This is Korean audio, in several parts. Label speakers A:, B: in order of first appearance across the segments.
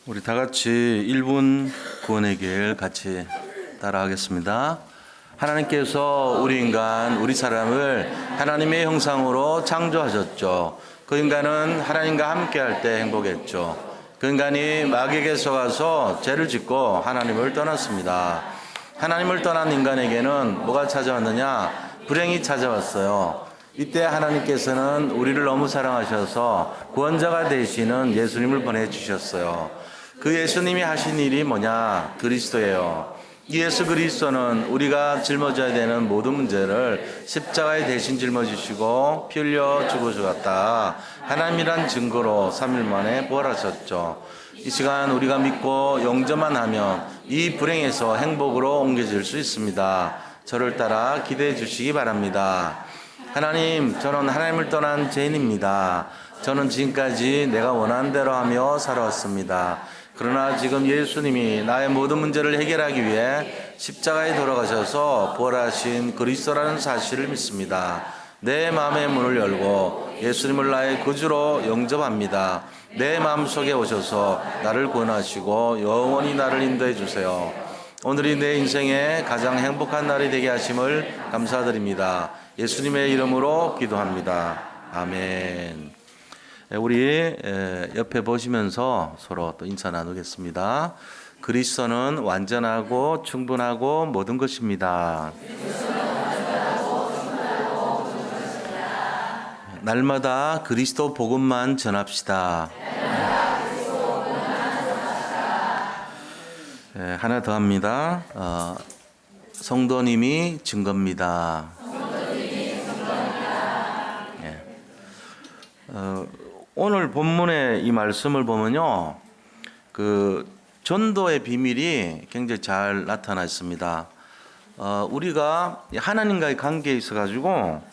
A: 우리 다 같이 1분 구원의 길 같이 따라하겠습니다. 하나님께서 우리 인간, 우리 사람을 하나님의 형상으로 창조하셨죠. 그 인간은 하나님과 함께 할 때 행복했죠. 그 인간이 마귀에게 속아서 죄를 짓고 하나님을 떠났습니다. 하나님을 떠난 인간에게는 뭐가 찾아왔느냐? 불행이 찾아왔어요. 이때 하나님께서는 우리를 너무 사랑하셔서 구원자가 되시는 예수님을 보내주셨어요. 그 예수님이 하신 일이 뭐냐? 그리스도예요. 이 예수 그리스도는 우리가 짊어져야 되는 모든 문제를 십자가에 대신 짊어지시고 피 흘려 죽으셨다. 하나님이란 증거로 3일 만에 부활하셨죠. 이 시간 우리가 믿고 영접만 하면 이 불행에서 행복으로 옮겨질 수 있습니다. 저를 따라 기대해 주시기 바랍니다. 하나님, 저는 하나님을 떠난 죄인입니다. 저는 지금까지 내가 원하는 대로 하며 살아왔습니다. 그러나 지금 예수님이 나의 모든 문제를 해결하기 위해 십자가에 돌아가셔서 부활하신 그리스도라는 사실을 믿습니다. 내 마음의 문을 열고 예수님을 나의 구주로 영접합니다. 내 마음속에 오셔서 나를 구원하시고 영원히 나를 인도해 주세요. 오늘이 내 인생의 가장 행복한 날이 되게 하심을 감사드립니다. 예수님의 이름으로 기도합니다. 아멘. 우리 옆에 보시면서 서로 또 인사 나누겠습니다. 그리스도는 완전하고 충분하고 모든 것입니다. 날마다 그리스도 복음만 전합시다. 하나 더 합니다. 성도님이 증거입니다. 오늘 본문의 이 말씀을 보면요, 그 전도의 비밀이 굉장히 잘 나타나 있습니다. 우리가 하나님과의 관계에 있어 가지고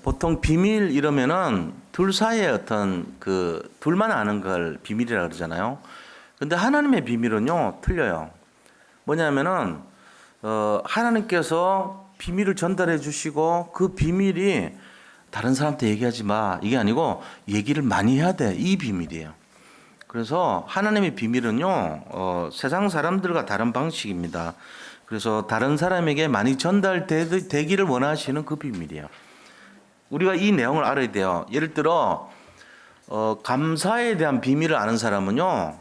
A: 보통 비밀 이러면은 둘 사이에 어떤 그 둘만 아는 걸 비밀이라 그러잖아요. 근데 하나님의 비밀은요 틀려요. 뭐냐면은 하나님께서 비밀을 전달해 주시고 그 비밀이 다른 사람한테 얘기하지 마, 이게 아니고 얘기를 많이 해야 돼, 이 비밀이에요. 그래서 하나님의 비밀은요 세상 사람들과 다른 방식입니다. 그래서 다른 사람에게 많이 전달되기를 원하시는 그 비밀이에요. 우리가 이 내용을 알아야 돼요. 예를 들어 감사에 대한 비밀을 아는 사람은요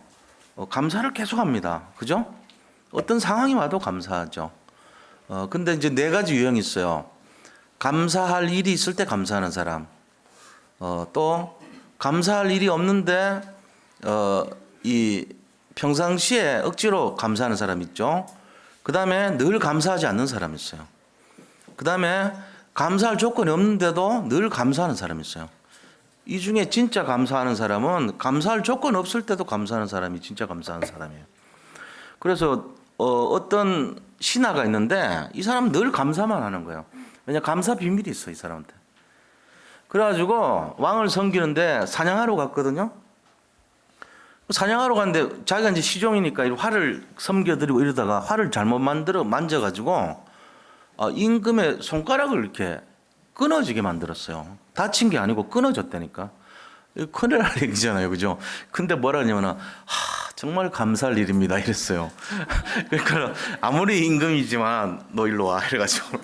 A: 감사를 계속합니다. 그죠? 어떤 상황이 와도 감사하죠. 근데 이제 네 가지 유형이 있어요. 감사할 일이 있을 때 감사하는 사람, 또 감사할 일이 없는데 이 평상시에 억지로 감사하는 사람 있죠. 그 다음에 늘 감사하지 않는 사람 있어요. 그 다음에 감사할 조건이 없는데도 늘 감사하는 사람 있어요. 이 중에 진짜 감사하는 사람은 감사할 조건 없을 때도 감사하는 사람이 진짜 감사하는 사람이에요. 그래서 어떤 신하가 있는데 이 사람은 늘 감사만 하는 거예요. 왜냐, 감사 비밀이 있어, 이 사람한테. 그래가지고 왕을 섬기는데 사냥하러 갔거든요. 사냥하러 갔는데 자기가 이제 시종이니까 활을 섬겨드리고 이러다가 활을 잘못 만져가지고 임금의 손가락을 이렇게 끊어지게 만들었어요. 다친 게 아니고 끊어졌다니까. 큰일 날 얘기잖아요, 그죠? 근데 뭐라 하냐면 정말 감사할 일입니다, 이랬어요. 그러니까 아무리 임금이지만 너 일로 와, 이래가지고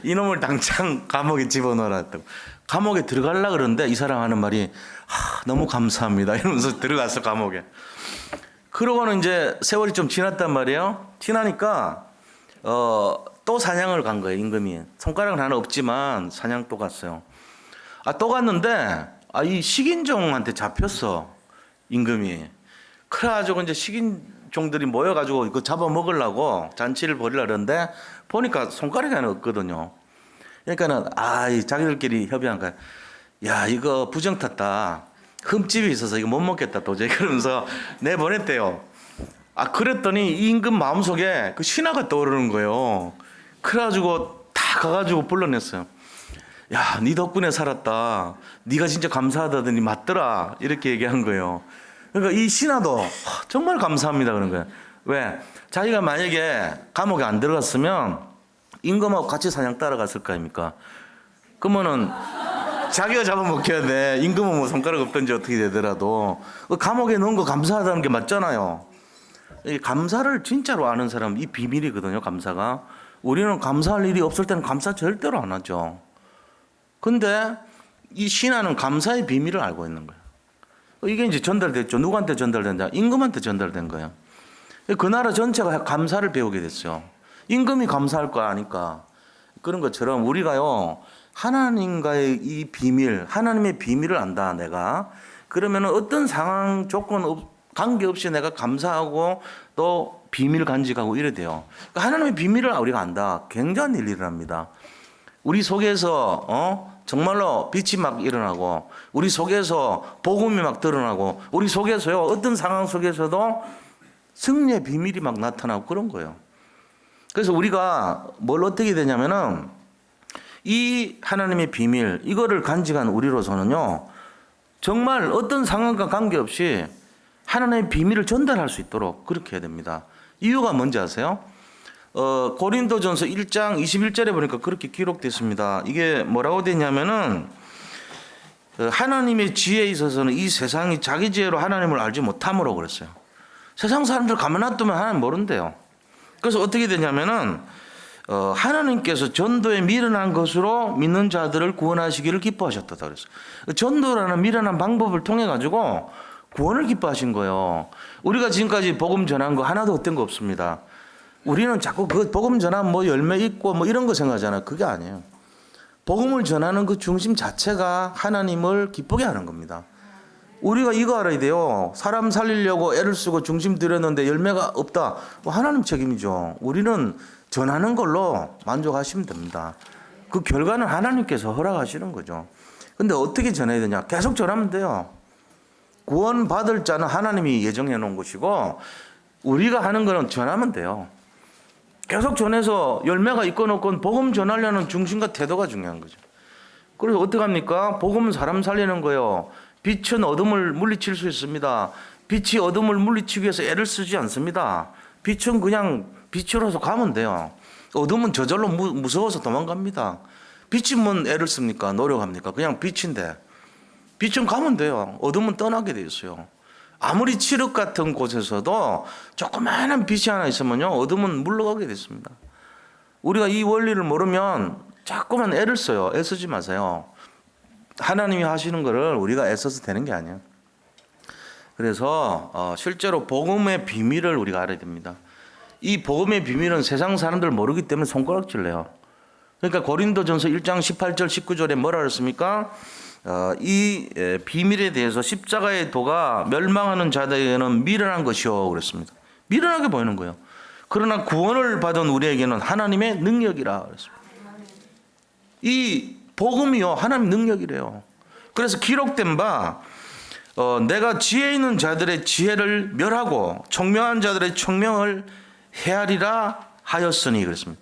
A: 이놈을 당장 감옥에 집어넣어라 했다고. 감옥에 들어가려고 그러는데 이 사람 하는 말이 너무 감사합니다 이러면서 들어갔어, 감옥에. 그러고는 이제 세월이 좀 지났단 말이에요. 지나니까 또 사냥을 간 거예요, 임금이. 손가락은 하나 없지만 사냥 또 갔어요. 또 갔는데 이 식인종한테 잡혔어, 임금이. 그래가지고 이제 식인종들이 모여가지고 이거 잡아먹으려고 잔치를 벌이려고 그러는데 보니까 손가락이 하나 없거든요. 그러니까는 자기들끼리 협의한 거야. 야, 이거 부정 탔다. 흠집이 있어서 이거 못 먹겠다 도저히. 그러면서 내보냈대요. 그랬더니 이 임금 마음속에 그 신하가 떠오르는 거예요. 그래가지고 다 가가지고 불러냈어요. 야, 네 덕분에 살았다. 네가 진짜 감사하다더니 맞더라. 이렇게 얘기한 거예요. 그러니까 이 신하도 정말 감사합니다 그런 거예요. 왜? 자기가 만약에 감옥에 안 들어갔으면 임금하고 같이 사냥 따라갔을 거 아닙니까? 그러면은 자기가 잡아먹혀야 돼. 임금은 뭐 손가락 없든지 어떻게 되더라도 감옥에 넣은 거 감사하다는 게 맞잖아요. 이 감사를 진짜로 아는 사람 이 비밀이거든요. 감사가. 우리는 감사할 일이 없을 때는 감사 절대로 안 하죠. 근데 이 신하는 감사의 비밀을 알고 있는 거예요. 이게 이제 전달됐죠. 누구한테 전달된다? 임금한테 전달된 거예요. 그 나라 전체가 감사를 배우게 됐어요. 임금이 감사할 거 아니까. 그런 것처럼 우리가요, 하나님과의 이 비밀, 하나님의 비밀을 안다, 내가. 그러면 어떤 상황, 조건, 관계없이 내가 감사하고 또 비밀 간직하고 이래 돼요. 그러니까 하나님의 비밀을 우리가 안다. 굉장한 일을 합니다. 우리 속에서, 정말로 빛이 막 일어나고, 우리 속에서 복음이 막 드러나고, 우리 속에서요, 어떤 상황 속에서도 승리의 비밀이 막 나타나고 그런 거예요. 그래서 우리가 뭘 어떻게 되냐면은 이 하나님의 비밀, 이거를 간직한 우리로서는요, 정말 어떤 상황과 관계없이 하나님의 비밀을 전달할 수 있도록 그렇게 해야 됩니다. 이유가 뭔지 아세요? 고린도전서 1장 21절에 보니까 그렇게 기록됐습니다. 이게 뭐라고 되냐면은 하나님의 지혜에 있어서는 이 세상이 자기 지혜로 하나님을 알지 못함으로 그랬어요. 세상 사람들 가만 놔두면 하나님 모른대요. 그래서 어떻게 되냐면은 하나님께서 전도에 미련한 것으로 믿는 자들을 구원하시기를 기뻐하셨다 그랬어요. 전도라는 미련한 방법을 통해 가지고 구원을 기뻐하신 거예요. 우리가 지금까지 복음 전한 거 하나도 어떤 거 없습니다. 우리는 자꾸 그 복음 전하면 뭐 열매 있고 뭐 이런 거 생각하잖아요. 그게 아니에요. 복음을 전하는 그 중심 자체가 하나님을 기쁘게 하는 겁니다. 우리가 이거 알아야 돼요. 사람 살리려고 애를 쓰고 중심 들였는데 열매가 없다. 하나님 책임이죠. 우리는 전하는 걸로 만족하시면 됩니다. 그 결과는 하나님께서 허락하시는 거죠. 근데 어떻게 전해야 되냐? 계속 전하면 돼요. 구원 받을 자는 하나님이 예정해 놓은 것이고 우리가 하는 거는 전하면 돼요. 계속 전해서 열매가 있건 없건 복음 전하려는 중심과 태도가 중요한 거죠. 그래서 어떻게 합니까? 복음은 사람 살리는 거예요. 빛은 어둠을 물리칠 수 있습니다. 빛이 어둠을 물리치기 위해서 애를 쓰지 않습니다. 빛은 그냥 빛으로서 가면 돼요. 어둠은 저절로 무서워서 도망갑니다. 빛이 뭔 애를 씁니까? 노력합니까? 그냥 빛인데. 빛은 가면 돼요. 어둠은 떠나게 돼 있어요. 아무리 칠흑 같은 곳에서도 조그마한 빛이 하나 있으면요, 어둠은 물러가게 됐습니다. 우리가 이 원리를 모르면 자꾸만 애를 써요. 애쓰지 마세요. 하나님이 하시는 거를 우리가 애써서 되는 게 아니에요. 그래서 실제로 복음의 비밀을 우리가 알아야 됩니다. 이 복음의 비밀은 세상 사람들 모르기 때문에 손가락질 내요. 그러니까 고린도전서 1장 18절 19절에 뭐라 그랬습니까? 이 비밀에 대해서 십자가의 도가 멸망하는 자들에게는 미련한 것이요 그랬습니다. 미련하게 보이는 거예요. 그러나 구원을 받은 우리에게는 하나님의 능력이라 그랬습니다. 이 복음이요 하나님 능력이래요. 그래서 기록된 바 내가 지혜 있는 자들의 지혜를 멸하고 청명한 자들의 청명을 헤아리라 하였으니 그랬습니다.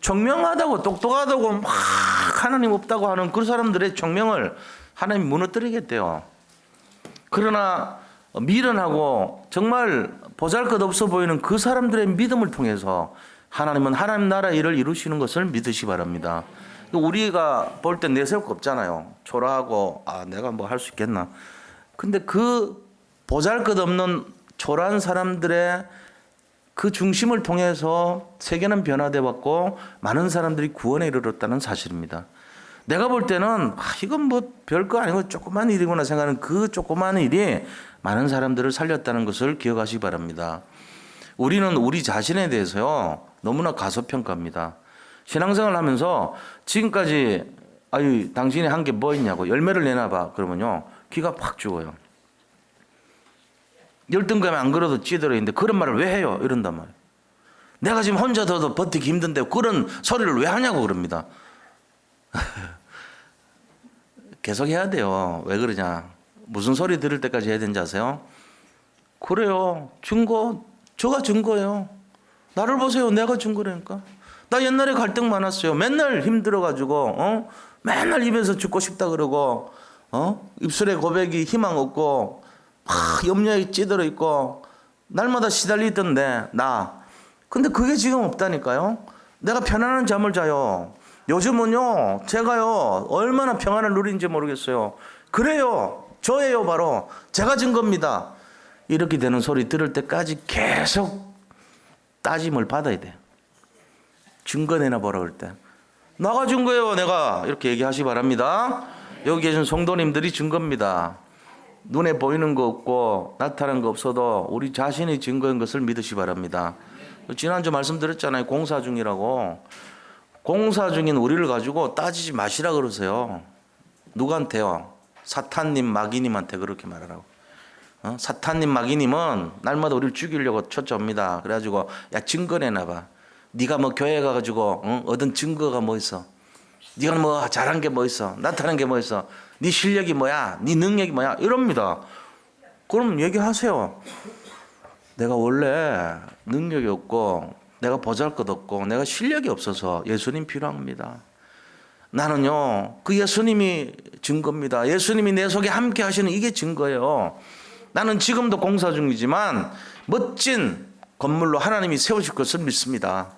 A: 청명하다고 똑똑하다고 막 하나님 없다고 하는 그 사람들의 청명을 하나님 무너뜨리겠대요. 그러나 미련하고 정말 보잘것없어 보이는 그 사람들의 믿음을 통해서 하나님은 하나님 나라 일을 이루시는 것을 믿으시 바랍니다. 우리가 볼 땐 내세울 거 없잖아요. 초라하고 내가 뭐 할 수 있겠나. 근데 그 보잘것없는 초라한 사람들의 그 중심을 통해서 세계는 변화돼 왔고 많은 사람들이 구원에 이르렀다는 사실입니다. 내가 볼 때는 이건 뭐 별거 아니고 조그만 일이구나 생각하는 그 조그만 일이 많은 사람들을 살렸다는 것을 기억하시기 바랍니다. 우리는 우리 자신에 대해서요 너무나 가소평가합니다. 신앙생활을 하면서 지금까지 당신이 한 게 뭐 있냐고 열매를 내놔봐 그러면요 기가 팍 죽어요. 열등감에 안 그래도 찌들어있는데 그런 말을 왜 해요? 이런단 말이에요. 내가 지금 혼자 더도 버티기 힘든데 그런 소리를 왜 하냐고 그럽니다. 계속 해야 돼요. 왜 그러냐. 무슨 소리 들을 때까지 해야 되는지 아세요? 그래요. 증거 저가 증거예요. 나를 보세요. 내가 증거라니까. 나 옛날에 갈등 많았어요. 맨날 힘들어가지고 맨날 입에서 죽고 싶다 그러고 입술에 고백이 희망 없고 막 염려에 찌들어 있고 날마다 시달리던데 나. 근데 그게 지금 없다니까요. 내가 편안한 잠을 자요. 요즘은요, 제가요, 얼마나 평안을 누리는지 모르겠어요. 그래요, 저예요, 바로. 제가 증거입니다. 이렇게 되는 소리 들을 때까지 계속 따짐을 받아야 돼요. 증거 내놔보라 그럴 때. 나가 증거예요, 내가. 이렇게 얘기하시 바랍니다. 여기 계신 성도님들이 증거입니다. 눈에 보이는 거 없고 나타난 거 없어도 우리 자신이 증거인 것을 믿으시 바랍니다. 지난주 말씀드렸잖아요. 공사 중이라고. 공사 중인 우리를 가지고 따지지 마시라 그러세요. 누구한테요? 사탄님, 마귀님한테 그렇게 말하라고. 사탄님, 마귀님은 날마다 우리를 죽이려고 초점합니다. 그래가지고 야, 증거 내놔봐. 네가 뭐 교회 가가지고 얻은 증거가 뭐 있어? 네가 뭐 잘한 게 뭐 있어? 나타난 게 뭐 있어? 네 실력이 뭐야? 네 능력이 뭐야? 이럽니다. 그럼 얘기하세요. 내가 원래 능력이 없고 내가 보잘것없고 내가 실력이 없어서 예수님 필요합니다. 나는요, 그 예수님이 증거입니다. 예수님이 내 속에 함께 하시는 이게 증거예요. 나는 지금도 공사 중이지만 멋진 건물로 하나님이 세우실 것을 믿습니다.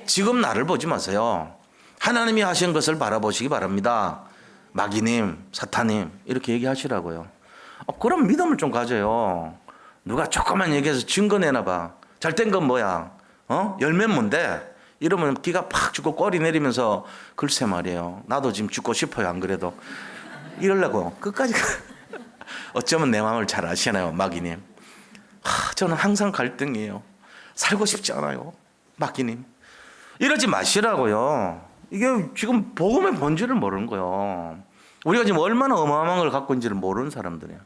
A: 지금 나를 보지 마세요. 하나님이 하신 것을 바라보시기 바랍니다. 마귀님, 사탄님 이렇게 얘기하시라고요. 그럼 믿음을 좀 가져요. 누가 조금만 얘기해서 증거 내놔봐. 잘된 건 뭐야? 열매는 뭔데? 이러면 기가 팍 죽고 꼬리 내리면서 글쎄 말이에요. 나도 지금 죽고 싶어요. 안 그래도. 이러려고 끝까지 어쩌면 내 마음을 잘 아시나요, 마귀님? 저는 항상 갈등이에요. 살고 싶지 않아요, 마귀님. 이러지 마시라고요. 이게 지금 복음의 본질을 모르는 거예요. 우리가 지금 얼마나 어마어마한 걸 갖고 있는지를 모르는 사람들이야.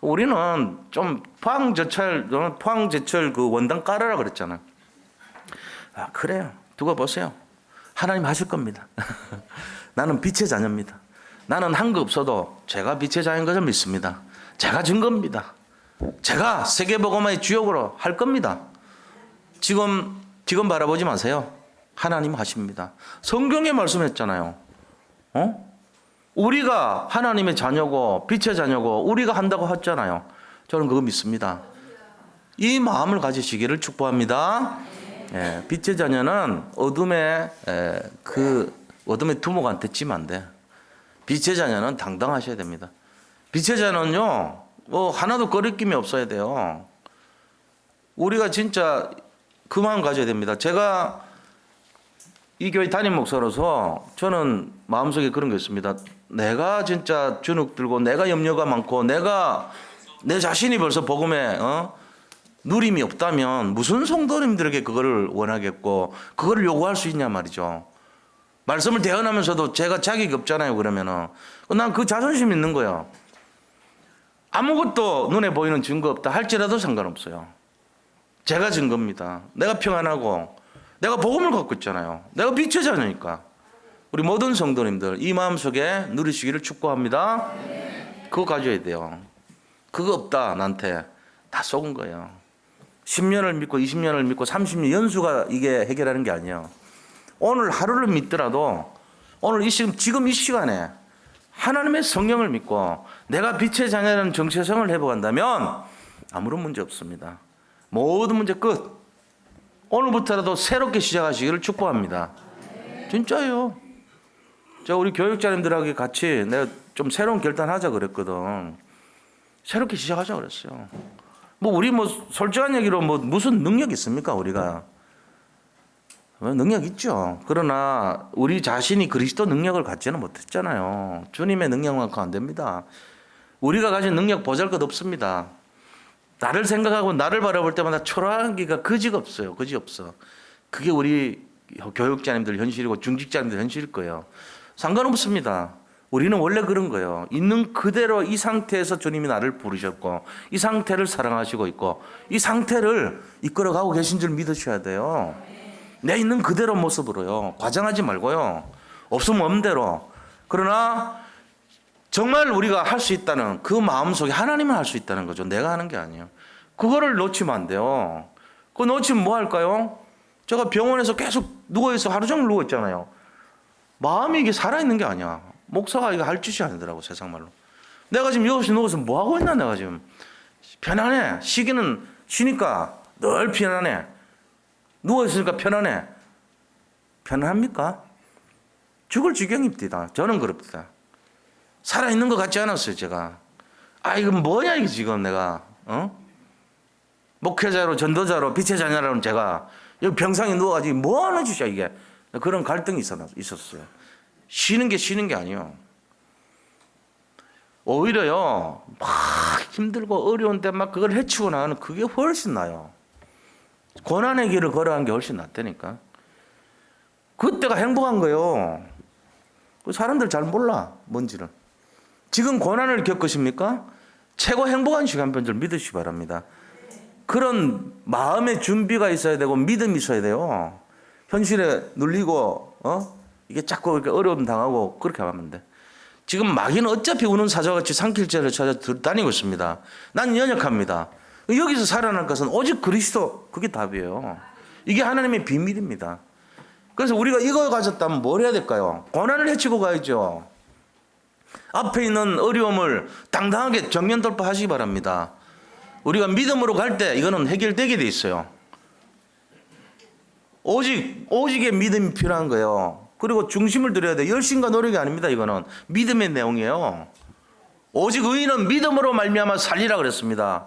A: 우리는 좀 포항제철 그 원당 깔아라 그랬잖아. 그래요. 두고 보세요. 하나님 하실 겁니다. 나는 빛의 자녀입니다. 나는 한 거 없어도 제가 빛의 자녀인 것을 믿습니다. 제가 증거입니다. 제가 세계복음화의 주역으로 할 겁니다. 지금 바라보지 마세요. 하나님 하십니다. 성경에 말씀했잖아요. 우리가 하나님의 자녀고 빛의 자녀고 우리가 한다고 했잖아요. 저는 그거 믿습니다. 이 마음을 가지시기를 축복합니다. 빛의 자녀는 어둠의 두목한테 찌면 안 돼. 빛의 자녀는 당당하셔야 됩니다. 빛의 자녀는요, 하나도 거리낌이 없어야 돼요. 우리가 진짜 그 마음 가져야 됩니다. 제가 이 교회 담임 목사로서 저는 마음속에 그런 게 있습니다. 내가 진짜 주눅 들고 내가 염려가 많고 내가 내 자신이 벌써 복음에 누림이 없다면 무슨 성도님들에게 그거를 원하겠고 그거를 요구할 수 있냐 말이죠. 말씀을 대언하면서도 제가 자격이 없잖아요. 그러면은 난 그 자존심 있는 거야. 아무것도 눈에 보이는 증거 없다 할지라도 상관없어요. 제가 증거입니다. 내가 평안하고 내가 복음을 갖고 있잖아요. 내가 빛의 자녀니까. 우리 모든 성도님들 이 마음속에 누리시기를 축복합니다. 그거 가져야 돼요. 그거 없다 나한테 다 속은 거예요. 10년을 믿고 20년을 믿고 30년 연수가 이게 해결하는 게 아니에요. 오늘 하루를 믿더라도 오늘 지금 이 시간에 하나님의 성령을 믿고 내가 빛의 자녀라는 정체성을 회복한다면 아무런 문제 없습니다. 모든 문제 끝. 오늘부터라도 새롭게 시작하시기를 축복합니다. 진짜요. 제가 우리 교육자님들하고 같이 내가 좀 새로운 결단하자 그랬거든. 새롭게 시작하자 그랬어요. 우리 솔직한 얘기로 무슨 능력 있습니까 우리가? 능력 있죠. 그러나 우리 자신이 그리스도 능력을 갖지는 못했잖아요. 주님의 능력만큼 안 됩니다. 우리가 가진 능력 보잘것 없습니다. 나를 생각하고 나를 바라볼 때마다 초라하기가 그지가 없어요. 그지 없어. 그게 우리 교육자님들 현실이고 중직자님들 현실일 거예요. 상관없습니다. 우리는 원래 그런 거예요. 있는 그대로 이 상태에서 주님이 나를 부르셨고 이 상태를 사랑하시고 있고 이 상태를 이끌어가고 계신 줄 믿으셔야 돼요. 내 있는 그대로 모습으로요. 과장하지 말고요. 없으면 없는 대로. 그러나 정말 우리가 할 수 있다는 그 마음속에 하나님은 할 수 있다는 거죠. 내가 하는 게 아니에요. 그거를 놓치면 안 돼요. 그거 놓치면 뭐 할까요? 제가 병원에서 계속 누워있어 하루 종일 누워있잖아요. 마음이 이게 살아있는 게 아니야. 목사가 이거 할 짓이 아니더라고 세상 말로. 내가 지금 6시 누워서 뭐 하고 있나 내가 지금. 편안해. 쉬니까 늘 편안해. 누워있으니까 편안해. 편안합니까? 죽을 지경입니다. 저는 그럽니다. 살아있는 것 같지 않았어요, 제가. 이거 뭐냐, 이게 지금 내가, 목회자로, 전도자로, 빛의 자녀라는 제가, 여기 병상에 누워가지고 뭐 하는 짓이야, 이게. 그런 갈등이 있었어요. 쉬는 게 아니에요. 오히려요, 막 힘들고 어려운데 막 그걸 헤치고 나가는 그게 훨씬 나아요. 고난의 길을 걸어가는 게 훨씬 낫다니까. 그때가 행복한 거예요. 사람들 잘 몰라, 뭔지를. 지금 고난을 겪으십니까? 최고 행복한 시간인 줄 믿으시기 바랍니다. 그런 마음의 준비가 있어야 되고 믿음이 있어야 돼요. 현실에 눌리고 이게 자꾸 이렇게 어려움 당하고 그렇게 하면 안 돼. 지금 마귀는 어차피 우는 사자와 같이 산길자를 찾아 다니고 있습니다. 난 연약합니다. 여기서 살아날 것은 오직 그리스도, 그게 답이에요. 이게 하나님의 비밀입니다. 그래서 우리가 이걸 가졌다면 뭘 해야 될까요? 고난을 헤치고 가야죠. 앞에 있는 어려움을 당당하게 정면 돌파하시기 바랍니다. 우리가 믿음으로 갈 때 이거는 해결되게 돼 있어요. 오직의 믿음이 필요한 거예요. 그리고 중심을 들여야 돼. 열심과 노력이 아닙니다. 이거는 믿음의 내용이에요. 오직 의인은 믿음으로 말미암아 살리라 그랬습니다.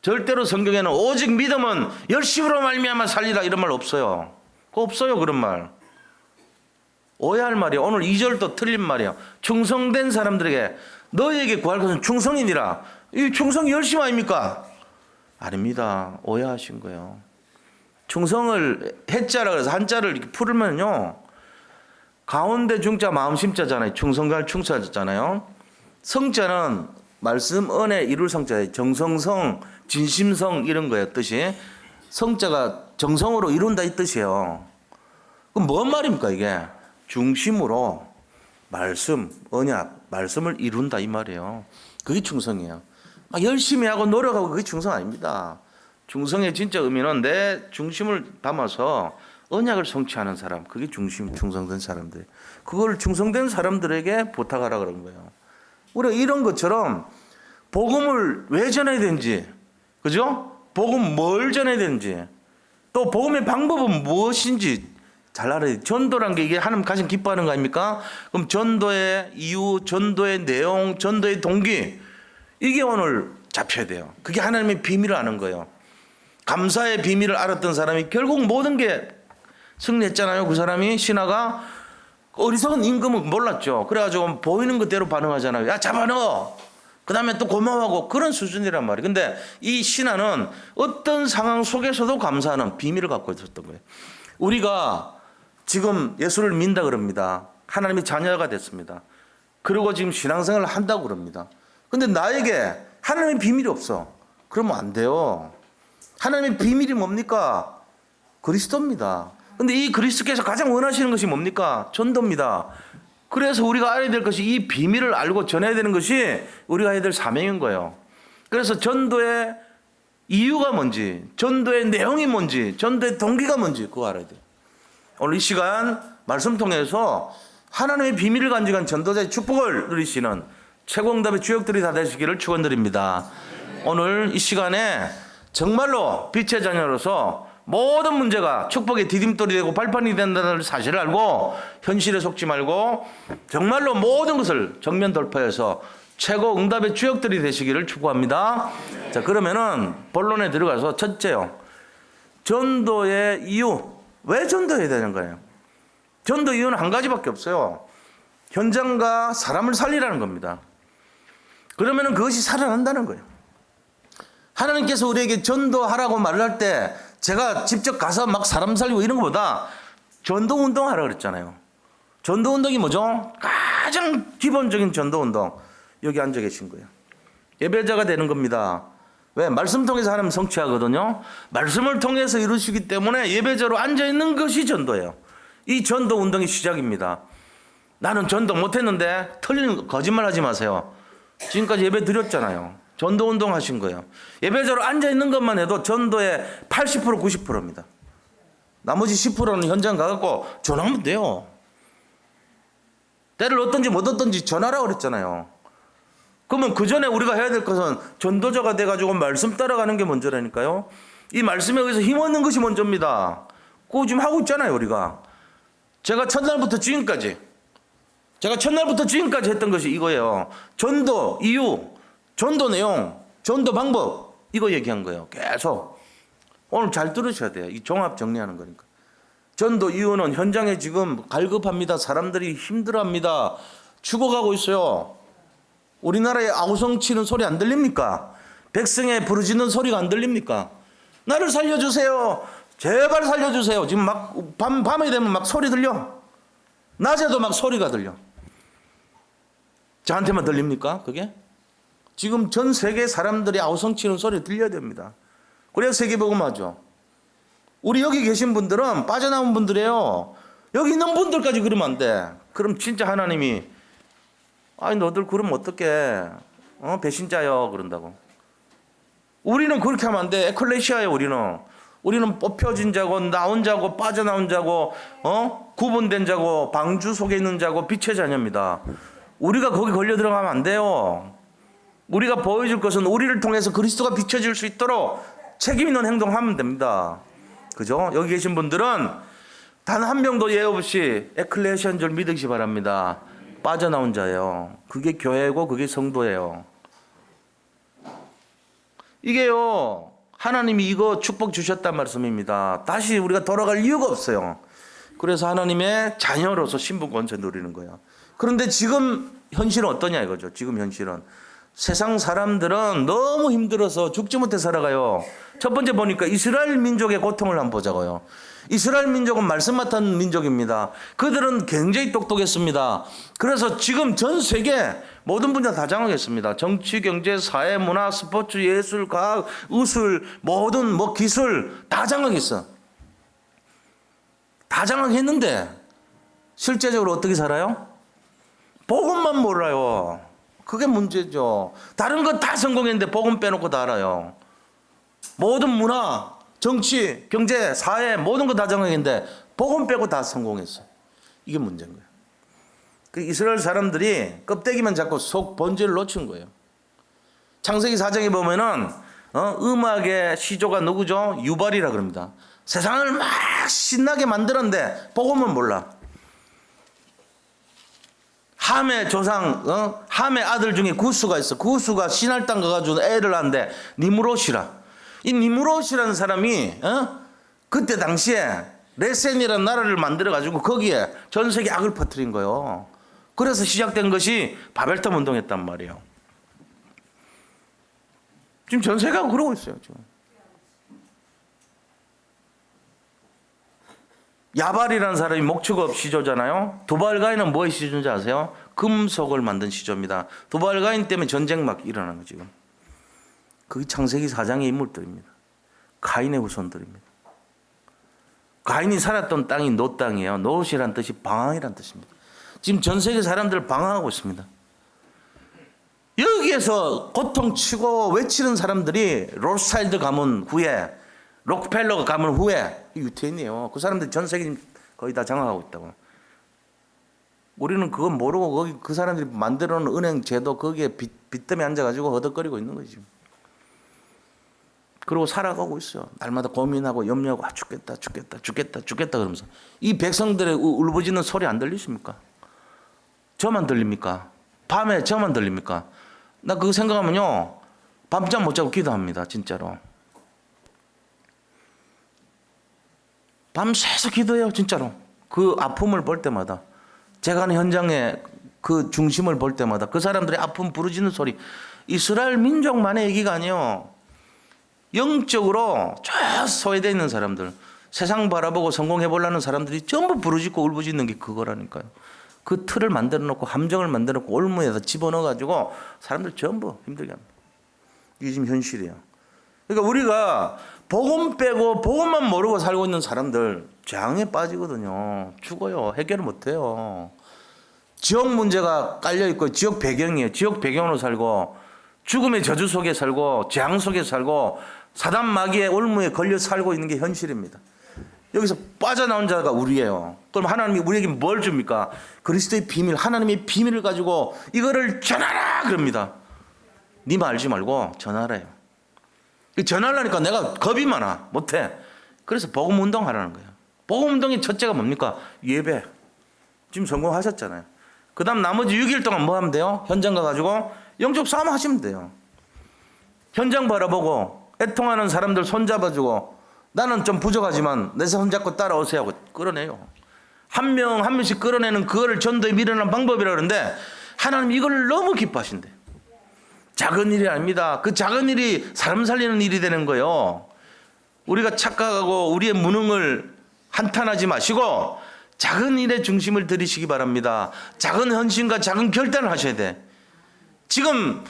A: 절대로 성경에는 오직 믿음은 열심으로 말미암아 살리라 이런 말 없어요. 없어요, 그런 말. 오해할 말이에요. 오늘 2절도 틀린 말이에요. 충성된 사람들에게 너희에게 구할 것은 충성이니라. 이 충성이 열심 아닙니까? 아닙니다. 오해하신 거예요. 충성을 해자라 그래서 한자를 이렇게 풀면요, 가운데 중자 마음 심자잖아요. 충성갈 충자잖아요. 성자는 말씀 은혜 이룰 성자예요. 정성성, 진심성 이런 거예요, 뜻이. 성자가 정성으로 이룬다 이 뜻이에요. 그럼 뭔 말입니까 이게? 중심으로 말씀, 언약, 말씀을 이룬다 이 말이에요. 그게 충성이에요. 막 열심히 하고 노력하고 그게 충성 아닙니다. 충성의 진짜 의미는 내 중심을 담아서 언약을 성취하는 사람, 그게 충성된 사람들. 그걸 충성된 사람들에게 부탁하라 그런 거예요. 우리가 이런 것처럼 복음을 왜 전해야 되는지, 그죠? 복음 뭘 전해야 되는지, 또 복음의 방법은 무엇인지 잘 알아야 돼요. 전도란 게 이게 하나님 가장 기뻐하는 거 아닙니까? 그럼 전도의 이유, 전도의 내용, 전도의 동기, 이게 오늘 잡혀야 돼요. 그게 하나님의 비밀을 아는 거예요. 감사의 비밀을 알았던 사람이 결국 모든 게 승리했잖아요. 그 사람이 신하가 어리석은 임금은 몰랐죠. 그래가지고 보이는 그대로 반응하잖아요. 야, 잡아넣어. 그 다음에 또 고마워하고 그런 수준이란 말이에요. 근데 이 신하는 어떤 상황 속에서도 감사하는 비밀을 갖고 있었던 거예요. 우리가 지금 예수를 믿는다 그럽니다. 하나님의 자녀가 됐습니다. 그리고 지금 신앙생활을 한다고 그럽니다. 근데 나에게 하나님의 비밀이 없어. 그러면 안 돼요. 하나님의 비밀이 뭡니까? 그리스도입니다. 근데 이 그리스도께서 가장 원하시는 것이 뭡니까? 전도입니다. 그래서 우리가 알아야 될 것이 이 비밀을 알고 전해야 되는 것이 우리가 해야 될 사명인 거예요. 그래서 전도의 이유가 뭔지, 전도의 내용이 뭔지, 전도의 동기가 뭔지 그거 알아야 돼요. 오늘 이 시간 말씀 통해서 하나님의 비밀을 간직한 전도자의 축복을 누리시는 최고응답의 주역들이 다 되시기를 축원드립니다. 오늘 이 시간에 정말로 빛의 자녀로서 모든 문제가 축복의 디딤돌이 되고 발판이 된다는 사실을 알고 현실에 속지 말고 정말로 모든 것을 정면 돌파해서 최고 응답의 주역들이 되시기를 축복합니다. 자, 그러면은 본론에 들어가서 첫째요. 전도의 이유. 왜 전도해야 되는 거예요? 전도 이유는 한 가지밖에 없어요. 현장과 사람을 살리라는 겁니다. 그러면은 그것이 살아난다는 거예요. 하나님께서 우리에게 전도하라고 말을 할 때 제가 직접 가서 막 사람 살리고 이런 것보다 전도운동 하라고 그랬잖아요. 전도운동이 뭐죠? 가장 기본적인 전도운동. 여기 앉아 계신 거예요. 예배자가 되는 겁니다. 왜? 말씀 통해서 하나님 성취하거든요. 말씀을 통해서 이루시기 때문에 예배자로 앉아있는 것이 전도예요. 이 전도운동의 시작입니다. 나는 전도 못했는데 틀린 거짓말 하지 마세요. 지금까지 예배 드렸잖아요. 전도운동 하신 거예요. 예배자로 앉아있는 것만 해도 전도의 80% 90%입니다. 나머지 10%는 현장 가갖고 전화하면 돼요. 때를 얻든지 못 얻든지 전화라고 그랬잖아요. 그러면 그 전에 우리가 해야 될 것은 전도자가 돼가지고 말씀 따라가는 게 먼저라니까요. 이 말씀에 의해서 힘 얻는 것이 먼저입니다. 그거 지금 하고 있잖아요, 우리가. 제가 첫날부터 지금까지 했던 것이 이거예요. 전도 이유, 전도 내용, 전도 방법, 이거 얘기한 거예요. 계속. 오늘 잘 들으셔야 돼요. 이 종합 정리하는 거니까. 전도 이유는 현장에 지금 갈급합니다. 사람들이 힘들어합니다. 죽어가고 있어요. 우리나라에 아우성 치는 소리 안 들립니까? 백성의 부르짖는 소리가 안 들립니까? 나를 살려주세요. 제발 살려주세요. 지금 막 밤이 되면 막 소리 들려. 낮에도 막 소리가 들려. 저한테만 들립니까? 그게? 지금 전 세계 사람들이 아우성 치는 소리 들려야 됩니다. 그래야 세계복음화죠. 우리 여기 계신 분들은 빠져나온 분들이에요. 여기 있는 분들까지 그러면 안 돼. 그럼 진짜 하나님이 아니 너들 그러면 어떡해. 배신자요 그런다고. 우리는 그렇게 하면 안 돼. 에클레시아예요. 우리는 뽑혀진 자고 나온 자고 빠져나온 자고 구분된 자고 방주 속에 있는 자고 빛의 자녀입니다. 우리가 거기 걸려 들어가면 안 돼요. 우리가 보여줄 것은 우리를 통해서 그리스도가 비춰질 수 있도록 책임 있는 행동하면 됩니다. 그죠? 여기 계신 분들은 단 한 명도 예 없이 에클레시아인 줄 믿으시 바랍니다. 빠져나온 자예요. 그게 교회고 그게 성도예요. 이게요, 하나님이 이거 축복 주셨단 말씀입니다. 다시 우리가 돌아갈 이유가 없어요. 그래서 하나님의 자녀로서 신분 권세 누리는 거예요. 그런데 지금 현실은 어떠냐 이거죠. 지금 현실은 세상 사람들은 너무 힘들어서 죽지 못해 살아가요. 첫 번째 보니까 이스라엘 민족의 고통을 한번 보자고요. 이스라엘 민족은 말씀 맡은 민족입니다. 그들은 굉장히 똑똑했습니다. 그래서 지금 전 세계 모든 분야 다 장악했습니다. 정치, 경제, 사회, 문화, 스포츠, 예술, 과학, 의술, 모든 기술 다 장악했어. 다 장악했는데 실제적으로 어떻게 살아요? 복음만 몰라요. 그게 문제죠. 다른 건 다 성공했는데 복음 빼놓고 다 알아요. 모든 문화, 정치, 경제, 사회 모든 거 다 장악했는데 복음 빼고 다 성공했어요. 이게 문제인 거예요. 그 이스라엘 사람들이 껍데기만 잡고 속 본질을 놓친 거예요. 창세기 4장에 보면은 음악의 시조가 누구죠? 유발이라 그럽니다. 세상을 막 신나게 만들었는데 복음은 몰라. 함의 조상, 함의 아들 중에 구스가 있어. 구스가 신할 땅 가가지고 애를 낳는데 니무롯이라. 이 니무롯이라는 사람이 그때 당시에 레센이라는 나라를 만들어가지고 거기에 전 세계 악을 퍼뜨린 거예요. 그래서 시작된 것이 바벨탑 운동했단 말이에요. 지금 전 세계가 그러고 있어요. 지금. 야발이라는 사람이 목축업 시조잖아요. 두발가인은 뭐의 시조인지 아세요? 금속을 만든 시조입니다. 두발가인 때문에 전쟁 막 일어나는 거 지금. 그게 창세기 4장의 인물들입니다. 가인의 후손들입니다. 가인이 살았던 땅이 노 땅이에요. 노시란 뜻이 방황이란 뜻입니다. 지금 전 세계 사람들을 방황하고 있습니다. 여기에서 고통치고 외치는 사람들이 로스차일드 가문 후에 록펠러 가문 후에 유태인이에요. 그 사람들이 전 세계 거의 다 장악하고 있다고. 우리는 그거 모르고 거기 그 사람들이 만들어 놓은 은행 제도 거기에 빚더미 앉아가지고 허덕거리고 있는 거지. 그러고 살아가고 있어요. 날마다 고민하고 염려하고 죽겠다 그러면서. 이 백성들의 울부짖는 소리 안 들리십니까? 저만 들립니까? 밤에 저만 들립니까? 나 그거 생각하면요 밤잠 못 자고 기도합니다. 진짜로. 밤새서 기도해요. 진짜로. 그 아픔을 볼 때마다 제가 하는 현장에 그 중심을 볼 때마다 그 사람들의 아픔 부르짖는 소리. 이스라엘 민족만의 얘기가 아니에요. 영적으로 저 소외되어 있는 사람들, 세상 바라보고 성공해보려는 사람들이 전부 부르짖고 울부짖는 게 그거라니까요. 그 틀을 만들어 놓고 함정을 만들어 놓고 올무에다 집어넣어가지고 사람들 전부 힘들게 합니다. 이게 지금 현실이에요. 그러니까 우리가 복음 빼고 복음만 모르고 살고 있는 사람들 재앙에 빠지거든요. 죽어요. 해결을 못해요. 지역 문제가 깔려있고 지역 배경이에요. 지역 배경으로 살고 죽음의 저주 속에 살고 재앙 속에 살고 사단 마귀의 올무에 걸려 살고 있는 게 현실입니다. 여기서 빠져나온 자가 우리예요. 그럼 하나님이 우리에게 뭘 줍니까? 그리스도의 비밀, 하나님의 비밀을 가지고 이거를 전하라 그럽니다. 니만 알지 말고 전하래요. 전하려니까 내가 겁이 많아. 못해. 그래서 복음 운동하라는 거예요. 복음 운동의 첫째가 뭡니까? 예배. 지금 성공하셨잖아요. 그 다음 나머지 6일 동안 뭐 하면 돼요? 현장 가가지고 영적 싸움 하시면 돼요. 현장 바라보고 애통하는 사람들 손잡아주고 나는 좀 부족하지만 내 손잡고 따라오세요 하고 끌어내요. 한 명 한 명씩 끌어내는 그거를 전도에 밀어내는 방법이라 그러는데 하나님 이걸 너무 기뻐하신대. 작은 일이 아닙니다. 그 작은 일이 사람 살리는 일이 되는 거예요. 우리가 착각하고 우리의 무능을 한탄하지 마시고 작은 일에 중심을 들이시기 바랍니다. 작은 헌신과 작은 결단을 하셔야 돼. 지금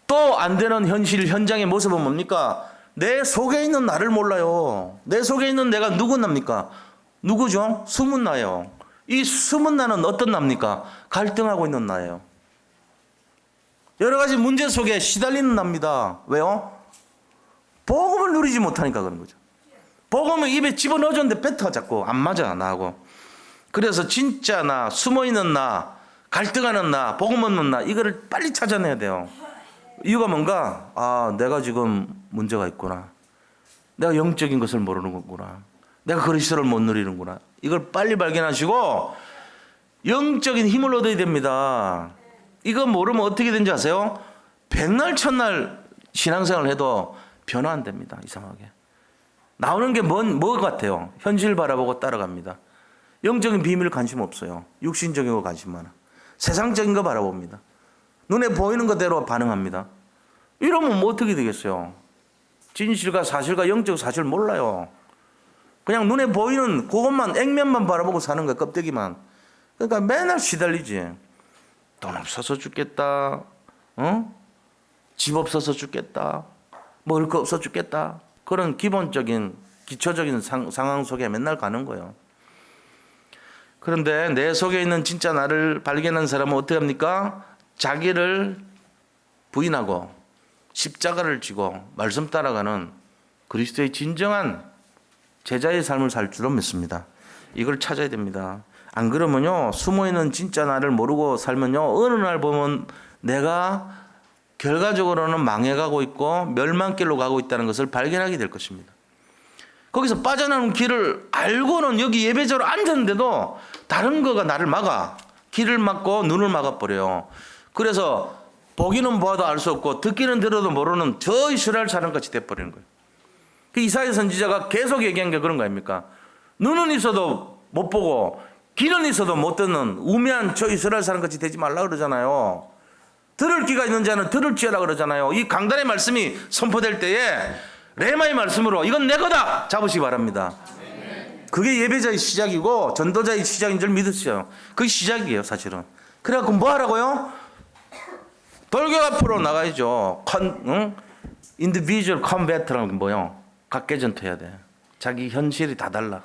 A: 또 안 되는 현실 현장의 모습은 뭡니까? 내 속에 있는 나를 몰라요. 내 속에 있는 내가 누구 납니까? 누구죠? 숨은 나예요. 이 숨은 나는 어떤 납니까? 갈등하고 있는 나예요. 여러 가지 문제 속에 시달리는 납니다. 왜요? 복음을 누리지 못하니까 그런 거죠. 복음을 입에 집어넣어줬는데 뱉어 자꾸 안 맞아 나하고. 그래서 진짜 나, 숨어있는 나, 갈등하는 나, 복음 없는 나 이거를 빨리 찾아내야 돼요. 이유가 뭔가? 아, 내가 지금 문제가 있구나. 내가 영적인 것을 모르는 거구나. 내가 그리스도를 못 누리는구나. 이걸 빨리 발견하시고 영적인 힘을 얻어야 됩니다. 이거 모르면 어떻게 되는지 아세요? 백날 첫날 신앙생활을 해도 변화 안 됩니다. 이상하게. 나오는 게 뭐 같아요? 현실 바라보고 따라갑니다. 영적인 비밀 관심 없어요. 육신적인 거 관심 많아. 세상적인 거 바라봅니다. 눈에 보이는 것대로 반응합니다. 이러면 뭐 어떻게 되겠어요? 진실과 사실과 영적 사실 몰라요. 그냥 눈에 보이는 그것만 액면만 바라보고 사는 거예요. 껍데기만. 그러니까 맨날 시달리지. 돈 없어서 죽겠다. 집 없어서 죽겠다. 먹을 거 없어 죽겠다. 그런 기본적인 기초적인 상황 속에 맨날 가는 거예요. 그런데 내 속에 있는 진짜 나를 발견한 사람은 어떻게 합니까? 자기를 부인하고 십자가를 지고 말씀 따라가는 그리스도의 진정한 제자의 삶을 살 줄로 믿습니다. 이걸 찾아야 됩니다. 안 그러면요, 숨어있는 진짜 나를 모르고 살면요, 어느 날 보면 내가 결과적으로는 망해가고 있고 멸망길로 가고 있다는 것을 발견하게 될 것입니다. 거기서 빠져나오는 길을 알고는 여기 예배자로 앉았는데도 다른 거가 나를 막아. 길을 막고 눈을 막아버려요. 그래서 보기는 보아도 알 수 없고 듣기는 들어도 모르는 저 이스라엘 사람같이 돼버리는 거예요. 그 이사야 선지자가 계속 얘기한 게 그런 거 아닙니까? 눈은 있어도 못 보고 귀는 있어도 못 듣는 우매한 저 이스라엘 사람같이 되지 말라 그러잖아요. 들을 귀가 있는 자는 들을지어라 그러잖아요. 이 강단의 말씀이 선포될 때에 레마의 말씀으로 이건 내 거다 잡으시기 바랍니다. 그게 예배자의 시작이고 전도자의 시작인 줄 믿으세요. 그게 시작이에요 사실은. 그래갖고 뭐 하라고요? 돌격 앞으로 나가야죠. individual combat라는 게 뭐요? 각계 전투해야 돼. 자기 현실이 다 달라.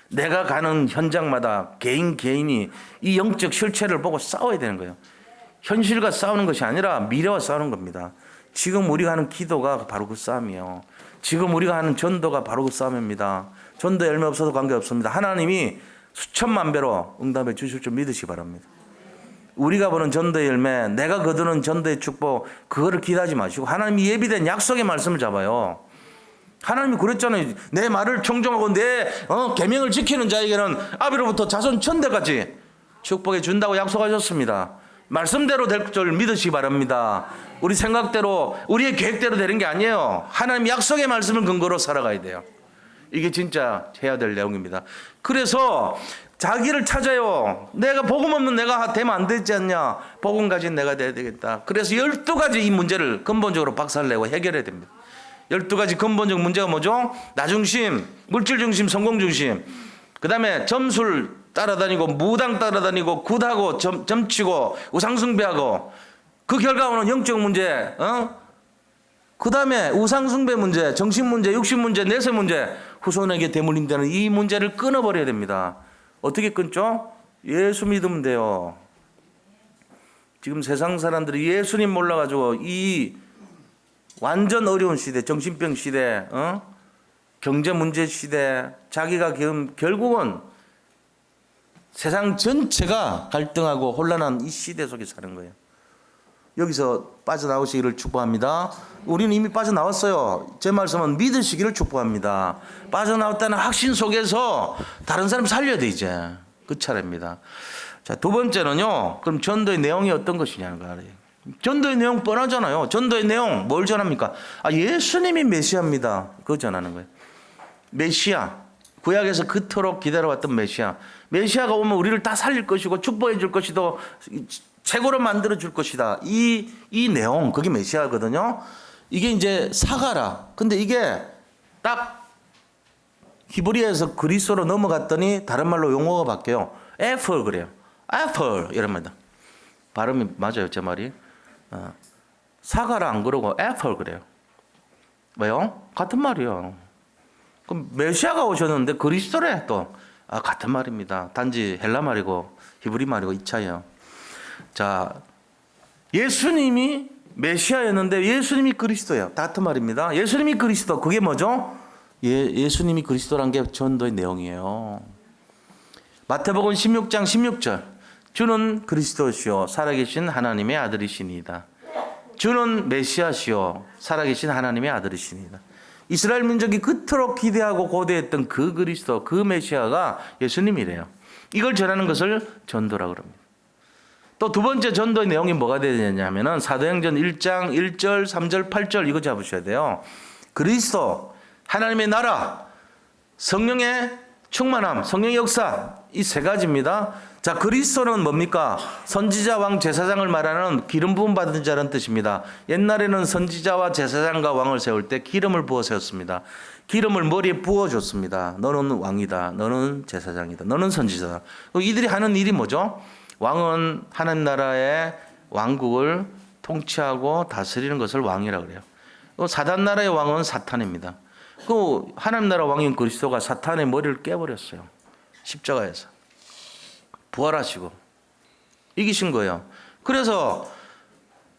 A: 내가 가는 현장마다 개인이 이 영적 실체를 보고 싸워야 되는 거예요. 현실과 싸우는 것이 아니라 미래와 싸우는 겁니다. 지금 우리가 하는 기도가 바로 그 싸움이에요. 지금 우리가 하는 전도가 바로 그 싸움입니다. 전도 열매 없어도 관계없습니다. 하나님이 수천만 배로 응답해 주실 줄 믿으시기 바랍니다. 우리가 보는 전도의 열매, 내가 거두는 전도의 축복, 그거를 기대하지 마시고 하나님이 예비된 약속의 말씀을 잡아요. 하나님이 그랬잖아요. 내 말을 청종하고 내 계명을 지키는 자에게는 아비로부터 자손 천대까지 축복해 준다고 약속하셨습니다. 말씀대로 될 줄 믿으시기 바랍니다. 우리 생각대로 우리의 계획대로 되는 게 아니에요. 하나님 약속의 말씀을 근거로 살아가야 돼요. 이게 진짜 해야 될 내용입니다. 그래서 자기를 찾아요. 내가 복음 없는 내가 되면 안 되지 않냐. 복음 가진 내가 돼야 되겠다. 그래서 12가지 이 문제를 근본적으로 박살내고 해결해야 됩니다. 12가지 근본적 문제가 뭐죠? 나중심, 물질중심, 성공중심. 그 다음에 점술 따라다니고 무당 따라다니고 굿하고 점치고 우상숭배하고 그 결과 오는 영적 문제, 그 다음에 우상숭배 문제, 정신문제, 육신문제, 내세문제, 후손에게 대물림되는 이 문제를 끊어버려야 됩니다. 어떻게 끊죠? 예수 믿으면 돼요. 지금 세상 사람들이 예수님 몰라가지고 이 완전 어려운 시대, 정신병 시대, 경제 문제 시대, 자기가 결국은 세상 전체가 갈등하고 혼란한 이 시대 속에 사는 거예요. 여기서 빠져나오시기를 축복합니다. 우리는 이미 빠져나왔어요. 제 말씀은 믿으시기를 축복합니다. 빠져나왔다는 확신 속에서 다른 사람 살려야 돼, 이제. 그 차례입니다. 자, 두 번째는요. 그럼 전도의 내용이 어떤 것이냐는 거예요. 전도의 내용 뻔하잖아요. 전도의 내용 뭘 전합니까? 예수님이 메시아입니다. 그거 전하는 거예요. 메시아. 구약에서 그토록 기다려왔던 메시아. 메시아가 오면 우리를 다 살릴 것이고 축복해 줄 것이고 최고로 만들어 줄 것이다. 이 내용, 그게 메시아거든요. 이게 이제 사가라. 근데 이게 딱 히브리어에서 그리스어로 넘어갔더니 다른 말로 용어가 바뀌어요. 애플 그래요. 애플 이런 말이다. 발음이 맞아요, 제 말이. 사과를 안 그러고 애플 그래요. 왜요? 같은 말이요. 그럼 메시아가 오셨는데 그리스도래 또. 같은 말입니다. 단지 헬라 말이고 히브리 말이고 이 차이요. 자, 예수님이 메시아였는데 예수님이 그리스도예요. 같은 말입니다. 예수님이 그리스도. 그게 뭐죠? 예수님이 그리스도란 게 전도의 내용이에요. 마태복음 16장 16절. 주는 그리스도시요 살아계신 하나님의 아들이시니이다. 주는 메시아시요 살아계신 하나님의 아들이시니이다. 이스라엘 민족이 그토록 기대하고 고대했던 그 그리스도, 그 메시아가 예수님이래요. 이걸 전하는 것을 전도라고 합니다. 또 두 번째 전도의 내용이 뭐가 되느냐면은 사도행전 1장 1절, 3절, 8절 이거 잡으셔야 돼요. 그리스도, 하나님의 나라, 성령의 충만함, 성령의 역사 이 세 가지입니다. 자, 그리스도는 뭡니까? 선지자, 왕, 제사장을 말하는 기름 부음 받은 자라는 뜻입니다. 옛날에는 선지자와 제사장과 왕을 세울 때 기름을 부어 세웠습니다. 기름을 머리에 부어줬습니다. 너는 왕이다. 너는 제사장이다. 너는 선지자다. 이들이 하는 일이 뭐죠? 왕은 하나님 나라의 왕국을 통치하고 다스리는 것을 왕이라고 그래요. 사단 나라의 왕은 사탄입니다. 그 하나님 나라 왕인 그리스도가 사탄의 머리를 깨버렸어요. 십자가에서. 부활하시고 이기신 거예요. 그래서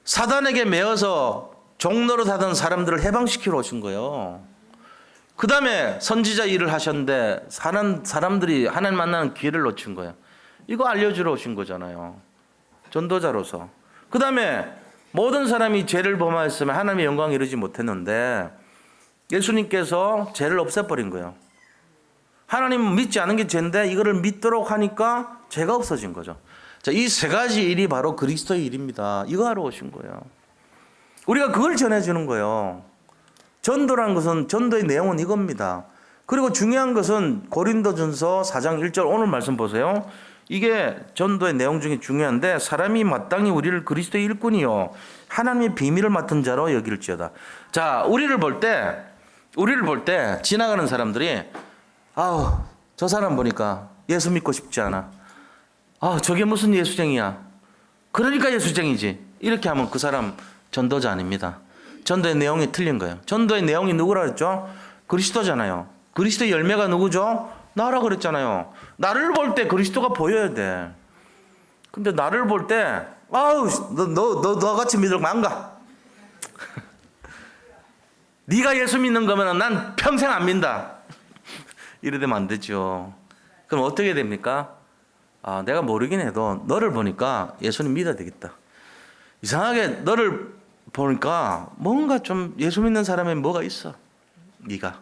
A: 사단에게 매어서 종노릇 하던 사람들을 해방시키러 오신 거예요. 그 다음에 선지자 일을 하셨는데 사람들이 하나님 만나는 기회를 놓친 거예요. 이거 알려주러 오신 거잖아요. 전도자로서. 그 다음에 모든 사람이 죄를 범하였으면 하나님의 영광에 이르지 못했는데 예수님께서 죄를 없애버린 거예요. 하나님은 믿지 않은 게 죄인데 이거를 믿도록 하니까 죄가 없어진 거죠. 자, 이 세 가지 일이 바로 그리스도의 일입니다. 이거 하러 오신 거예요. 우리가 그걸 전해주는 거예요. 전도라는 것은 전도의 내용은 이겁니다. 그리고 중요한 것은 고린도전서 4장 1절 오늘 말씀 보세요. 이게 전도의 내용 중에 중요한데 사람이 마땅히 우리를 그리스도의 일꾼이요 하나님의 비밀을 맡은 자로 여길지어다. 자, 우리를 볼 때 지나가는 사람들이 저 사람 보니까 예수 믿고 싶지 않아. 저게 무슨 예수쟁이야. 그러니까 예수쟁이지. 이렇게 하면 그 사람 전도자 아닙니다. 전도의 내용이 틀린 거예요. 전도의 내용이 누구라 그랬죠? 그리스도잖아요. 그리스도의 열매가 누구죠? 나라 그랬잖아요. 나를 볼 때 그리스도가 보여야 돼. 근데 나를 볼 때 너 같이 믿으면 안 가. 네가 예수 믿는 거면 난 평생 안 믿는다. 이래 되면 안 되죠. 그럼 어떻게 됩니까? 내가 모르긴 해도 너를 보니까 예수님 믿어야 되겠다. 이상하게 너를 보니까 뭔가 좀 예수 믿는 사람에 뭐가 있어. 네가.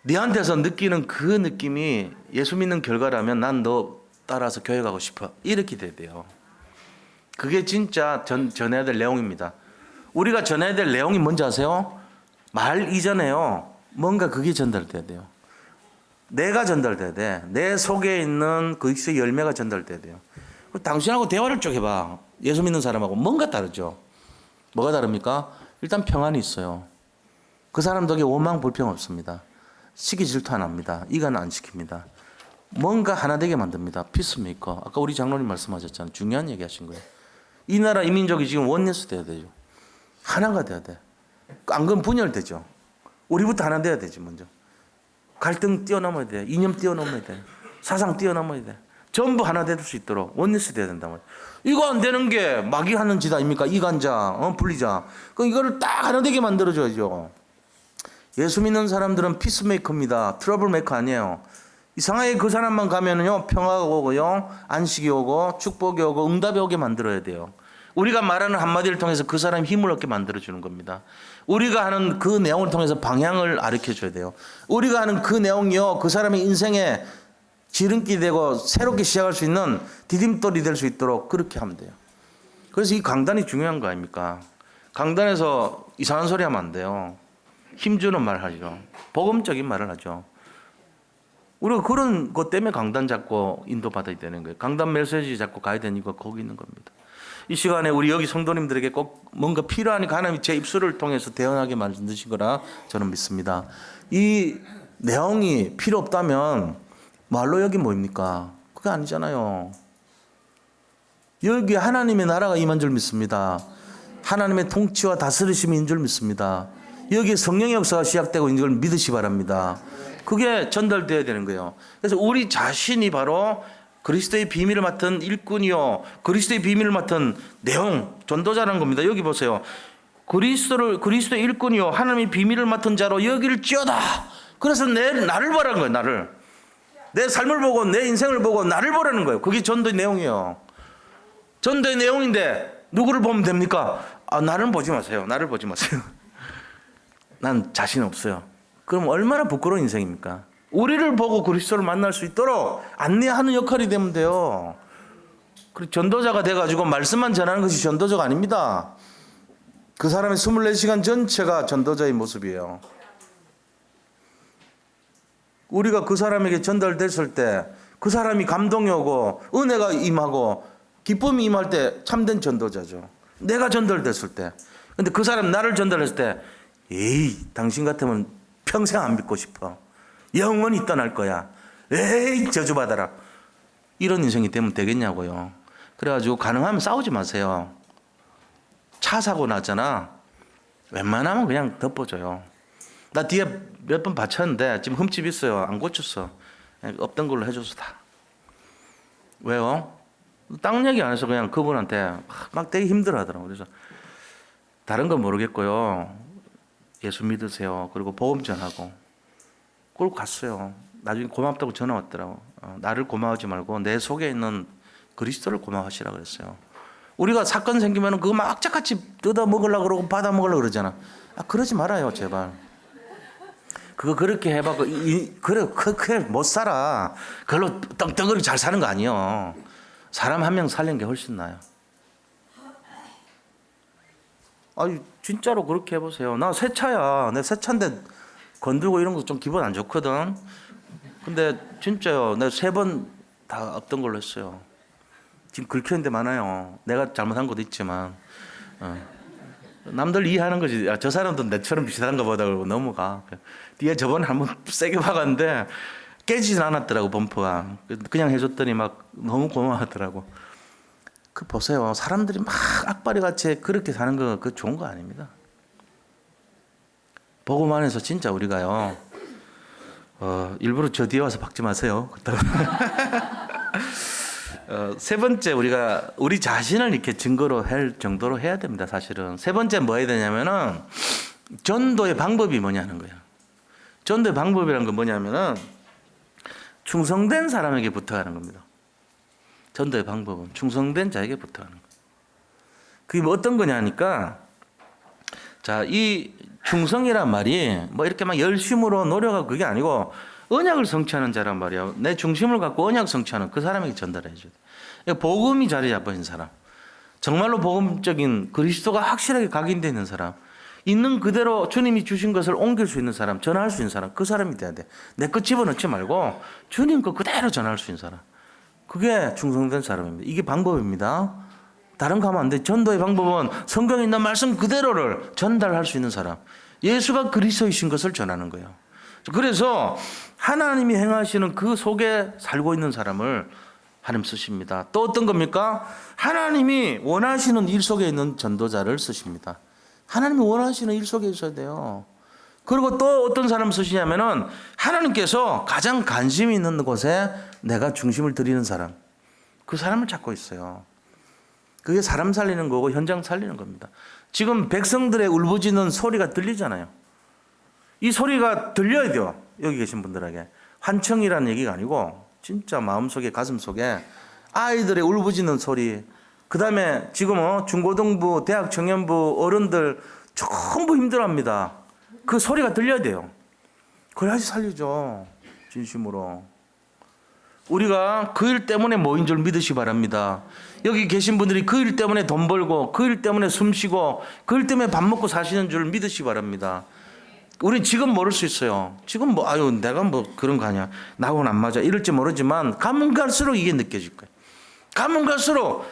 A: 네한테서 느끼는 그 느낌이 예수 믿는 결과라면 난 너 따라서 교회 가고 싶어. 이렇게 돼야 돼요. 그게 진짜 전해야 될 내용입니다. 우리가 전해야 될 내용이 뭔지 아세요? 말 이전에요. 뭔가 그게 전달돼야 돼요. 내가 전달돼야 돼. 내 속에 있는 그리스도의 열매가 전달돼야 돼요. 당신하고 대화를 쭉 해봐. 예수 믿는 사람하고 뭔가 다르죠. 뭐가 다릅니까? 일단 평안이 있어요. 그 사람 덕에 원망 불평 없습니다. 시기 질투 안 합니다. 이간 안 시킵니다. 뭔가 하나 되게 만듭니다. 피스메이커. 아까 우리 장로님 말씀하셨잖아요. 중요한 얘기 하신 거예요. 이 나라 이 민족이 지금 원네스 돼야 되죠. 하나가 돼야 돼. 안 그러면 분열되죠. 우리부터 하나 돼야 되지 먼저. 갈등 뛰어넘어야 돼. 이념 뛰어넘어야 돼. 사상 뛰어넘어야 돼. 전부 하나 될 수 있도록 원네스 돼야 된단 말이에요. 이거 안 되는 게 마귀 하는 짓 아닙니까? 이간자, 분리자. 그럼 이거를 딱 하나 되게 만들어줘야죠. 예수 믿는 사람들은 피스메이커입니다. 트러블 메이커 아니에요. 이상하게 그 사람만 가면은요, 평화가 오고요, 안식이 오고, 축복이 오고, 응답이 오게 만들어야 돼요. 우리가 말하는 한마디를 통해서 그 사람이 힘을 얻게 만들어주는 겁니다. 우리가 하는 그 내용을 통해서 방향을 가르쳐줘야 돼요. 우리가 하는 그 내용이요, 그 사람의 인생에 지름길이 되고 새롭게 시작할 수 있는 디딤돌이 될 수 있도록 그렇게 하면 돼요. 그래서 이 강단이 중요한 거 아닙니까? 강단에서 이상한 소리 하면 안 돼요. 힘주는 말 하죠. 복음적인 말을 하죠. 우리가 그런 것 때문에 강단 잡고 인도받아야 되는 거예요. 강단 메시지 잡고 가야 되는 이유가 거기 있는 겁니다. 이 시간에 우리 여기 성도님들에게 꼭 뭔가 필요하니까 하나님이 제 입술을 통해서 대언하게 만드신 거라 저는 믿습니다. 이 내용이 필요 없다면 말로 여기 뭐입니까? 그게 아니잖아요. 여기 하나님의 나라가 임한 줄 믿습니다. 하나님의 통치와 다스리심인 줄 믿습니다. 여기에 성령의 역사가 시작되고 있는 걸 믿으시 바랍니다. 그게 전달되어야 되는 거예요. 그래서 우리 자신이 바로 그리스도의 비밀을 맡은 일꾼이요, 그리스도의 비밀을 맡은 내용, 전도자라는 겁니다. 여기 보세요. 그리스도의 일꾼이요, 하나님의 비밀을 맡은 자로 여기를 찌어다. 그래서 나를 보라는 거예요. 나를. 내 삶을 보고 내 인생을 보고 나를 보라는 거예요. 그게 전도의 내용이에요. 전도의 내용인데 누구를 보면 됩니까? 나를 보지 마세요. 나를 보지 마세요. 난 자신 없어요. 그럼 얼마나 부끄러운 인생입니까? 우리를 보고 그리스도를 만날 수 있도록 안내하는 역할이 되면 돼요. 그리고 전도자가 돼가지고 말씀만 전하는 것이 전도자가 아닙니다. 그 사람의 24시간 전체가 전도자의 모습이에요. 우리가 그 사람에게 전달됐을 때 그 사람이 감동이 오고 은혜가 임하고 기쁨이 임할 때 참된 전도자죠. 내가 전달됐을 때. 근데 그 사람 나를 전달했을 때 에이, 당신 같으면 평생 안 믿고 싶어. 영원히 떠날 거야. 에이, 저주받아라. 이런 인생이 되면 되겠냐고요. 그래가지고 가능하면 싸우지 마세요. 차 사고 났잖아. 웬만하면 그냥 덮어줘요. 나 뒤에 몇 번 받쳤는데 지금 흠집 있어요. 안 고쳤어. 없던 걸로 해줘서 다. 왜요? 딴 얘기 안 해서 그냥 그분한테 막 되게 힘들어 하더라고요. 그래서 다른 건 모르겠고요. 예수 믿으세요. 그리고 보험 전하고. 그러고 갔어요. 나중에 고맙다고 전화 왔더라고. 나를 고마워하지 말고 내 속에 있는 그리스도를 고마워하시라 그랬어요. 우리가 사건 생기면 그거 막 악착같이 뜯어 먹으려고 그러고 받아 먹으려고 그러잖아. 그러지 말아요, 제발. 그거 그렇게 해봐. 그래 못 살아. 그걸로 떵떵거리고 잘 사는 거 아니에요. 사람 한 명 살리는 게 훨씬 나아요. 진짜로 그렇게 해보세요. 나 새 차야. 내 새 차인데 건들고 이런 거 좀 기분 안 좋거든. 근데 진짜요. 내가 3번 다 없던 걸로 했어요. 지금 긁히는 데 많아요. 내가 잘못한 것도 있지만. 남들 이해하는 거지. 저 사람도 내처럼 비슷한가 보다 그러고 넘어가. 뒤에 저번에 한번 세게 박았는데 깨지진 않았더라고, 범퍼가. 그냥 해줬더니 막 너무 고마워하더라고. 보세요. 사람들이 막 악바리 같이 그렇게 사는 거, 그거 좋은 거 아닙니다. 복음 안에서 진짜 우리가요, 일부러 저 뒤에 와서 박지 마세요. 세 번째, 우리가 우리 자신을 이렇게 증거로 할 정도로 해야 됩니다, 사실은. 세 번째 뭐 해야 되냐면은, 전도의 방법이 뭐냐는 거예요. 전도의 방법이라는 건 뭐냐면은, 충성된 사람에게 부탁하는 겁니다. 전도의 방법은 충성된 자에게 부탁하는 거예요. 그게 뭐 어떤 거냐니까, 자, 이 충성이란 말이 뭐 이렇게 막 열심으로 노력하고 그게 아니고, 언약을 성취하는 자란 말이야. 내 중심을 갖고 언약 성취하는 그 사람에게 전달해 줘야 돼. 복음이 자리 잡아있는 사람, 정말로 복음적인 그리스도가 확실하게 각인되어 있는 사람, 있는 그대로 주님이 주신 것을 옮길 수 있는 사람, 전할 수 있는 사람, 그 사람이 돼야 돼. 내 것 집어넣지 말고 주님 거 그대로 전할 수 있는 사람. 그게 충성된 사람입니다. 이게 방법입니다. 다른 거 하면 안 돼. 전도의 방법은 성경에 있는 말씀 그대로를 전달할 수 있는 사람, 예수가 그리스도이신 것을 전하는 거예요. 그래서 하나님이 행하시는 그 속에 살고 있는 사람을 하나님 쓰십니다. 또 어떤 겁니까? 하나님이 원하시는 일 속에 있는 전도자를 쓰십니다. 하나님이 원하시는 일 속에 있어야 돼요. 그리고 또 어떤 사람 쓰시냐면은, 하나님께서 가장 관심이 있는 곳에 내가 중심을 드리는 사람, 그 사람을 찾고 있어요. 그게 사람 살리는 거고 현장 살리는 겁니다. 지금 백성들의 울부짖는 소리가 들리잖아요. 이 소리가 들려야 돼요. 여기 계신 분들에게. 환청이라는 얘기가 아니고 진짜 마음속에, 가슴속에 아이들의 울부짖는 소리, 그 다음에 지금 중고등부, 대학 청년부 어른들 전부 힘들어합니다. 그 소리가 들려야 돼요. 그래야지 살리죠. 진심으로. 우리가 그 일 때문에 모인 줄 믿으시 바랍니다. 여기 계신 분들이 그 일 때문에 돈 벌고 그 일 때문에 숨 쉬고 그 일 때문에 밥 먹고 사시는 줄 믿으시 바랍니다. 우리 지금 모를 수 있어요. 지금 뭐 아유 내가 뭐 그런 거 아니야. 나하고는 안 맞아. 이럴지 모르지만 가면 갈수록 이게 느껴질 거예요. 가면 갈수록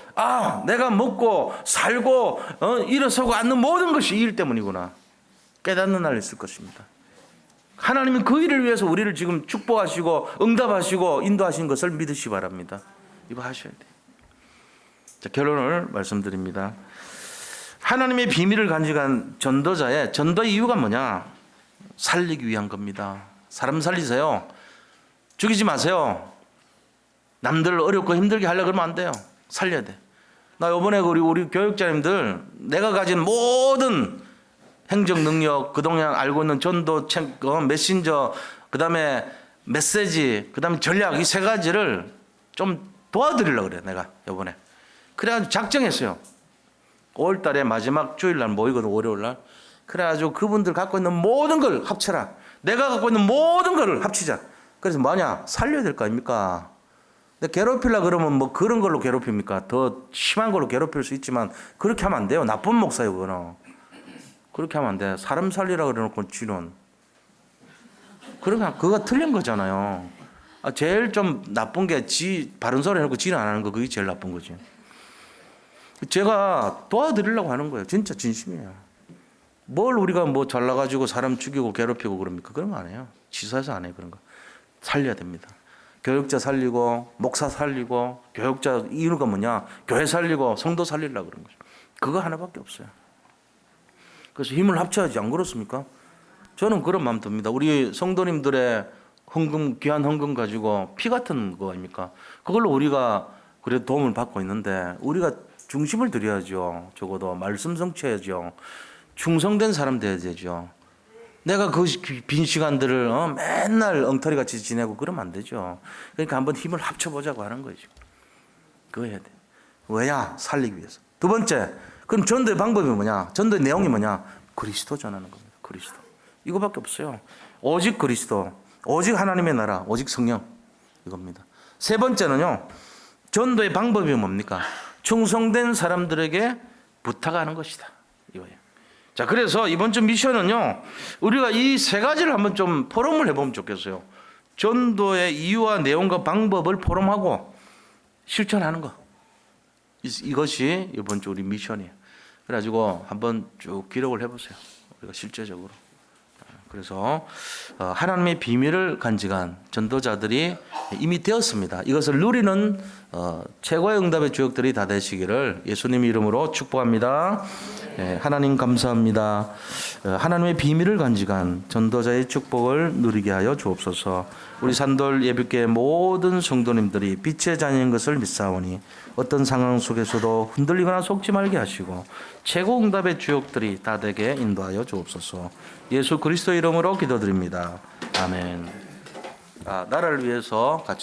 A: 내가 먹고 살고 일어서고 앉는 모든 것이 이 일 때문이구나. 깨닫는 날이 있을 것입니다. 하나님이 그 일을 위해서 우리를 지금 축복하시고 응답하시고 인도하신 것을 믿으시 바랍니다. 이거 하셔야 돼요. 자, 결론을 말씀드립니다. 하나님의 비밀을 간직한 전도자의 전도의 이유가 뭐냐? 살리기 위한 겁니다. 사람 살리세요. 죽이지 마세요. 남들 어렵고 힘들게 하려고 그러면 안 돼요. 살려야 돼. 나 이번에 우리 교육자님들 내가 가진 모든 행정 능력, 그동안 알고 있는 전도, 메신저, 그 다음에 메시지, 그 다음에 전략 이 세 가지를 좀 도와드리려고 그래 내가 이번에. 그래가지고 작정했어요. 5월달에 마지막 주일날 모이거든. 월요일날. 그래가지고 그분들 갖고 있는 모든 걸 합쳐라. 내가 갖고 있는 모든 걸 합치자. 그래서 뭐냐? 살려야 될 거 아닙니까? 근데 괴롭히려고 그러면 뭐 그런 걸로 괴롭힙니까? 더 심한 걸로 괴롭힐 수 있지만 그렇게 하면 안 돼요. 나쁜 목사예요 그거는. 그렇게 하면 안 돼. 사람 살리라고 그래놓고 쥐는. 그러니까 그거 틀린 거잖아요. 제일 좀 나쁜 게 바른 소리 해놓고 지는 안 하는 거 그게 제일 나쁜 거지. 제가 도와드리려고 하는 거예요. 진짜 진심이에요. 뭘 우리가 뭐 잘나가지고 사람 죽이고 괴롭히고 그럽니까? 그런 거 안 해요. 지사에서 안 해요. 그런 거. 살려야 됩니다. 교육자 살리고 목사 살리고 교육자 이유가 뭐냐? 교회 살리고 성도 살리려고 그런 거죠. 그거 하나밖에 없어요. 그래서 힘을 합쳐야지 안 그렇습니까? 저는 그런 마음 듭니다. 우리 성도님들의 헌금, 귀한 헌금 가지고 피 같은 거 아닙니까? 그걸로 우리가 그래도 도움을 받고 있는데 우리가 중심을 드려야죠. 적어도 말씀 성취해야죠. 충성된 사람 돼야 되죠. 내가 그 빈 시간들을 맨날 엉터리같이 지내고 그러면 안 되죠. 그러니까 한번 힘을 합쳐보자고 하는 거죠. 그거 해야 돼. 왜냐? 살리기 위해서. 두 번째, 그럼 전도의 방법이 뭐냐? 전도의 내용이 뭐냐? 그리스도 전하는 겁니다. 그리스도. 이거밖에 없어요. 오직 그리스도, 오직 하나님의 나라, 오직 성령 이겁니다. 세 번째는요. 전도의 방법이 뭡니까? 충성된 사람들에게 부탁하는 것이다. 이거예요. 자, 그래서 이번 주 미션은요. 우리가 이 세 가지를 한번 좀 포럼을 해보면 좋겠어요. 전도의 이유와 내용과 방법을 포럼하고 실천하는 거. 이것이 이번 주 우리 미션이에요. 그래가지고 한번 쭉 기록을 해보세요. 우리가 실제적으로. 그래서 하나님의 비밀을 간직한 전도자들이 이미 되었습니다. 이것을 누리는 최고의 응답의 주역들이 다 되시기를 예수님 이름으로 축복합니다. 하나님 감사합니다. 하나님의 비밀을 간직한 전도자의 축복을 누리게 하여 주옵소서. 우리 산돌 예비교회 모든 성도님들이 빛의 자녀인 것을 믿사오니 어떤 상황 속에서도 흔들리거나 속지 말게 하시고 최고 응답의 주역들이 다 되게 인도하여 주옵소서. 예수 그리스도 이름으로 기도드립니다. 아멘. 나라를 위해서 같이